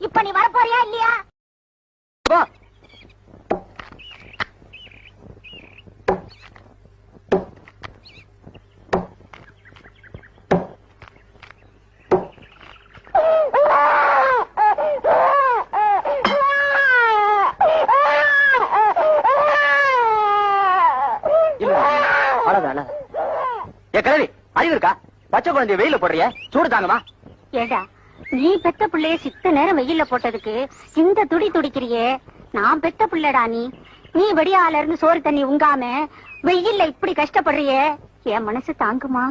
இப்ப நீ வரப்போறியா இல்லையா? அறிவு இருக்கா? பச்சை குழந்தைய வெயில போடுறிய, சூடு தாங்கம்மா. ஏடா, நீ பெத்த பிள்ளைய சித்த நேரம் வெயில போட்டதுக்கு இந்த துடி துடிக்கிறியே. நான் பெத்த பிள்ளைடா. நீ வெடியால இருந்து சோறு தண்ணி உங்காம வெயில்ல இப்படி கஷ்டப்படுறியே, என் மனசு தாங்குமா?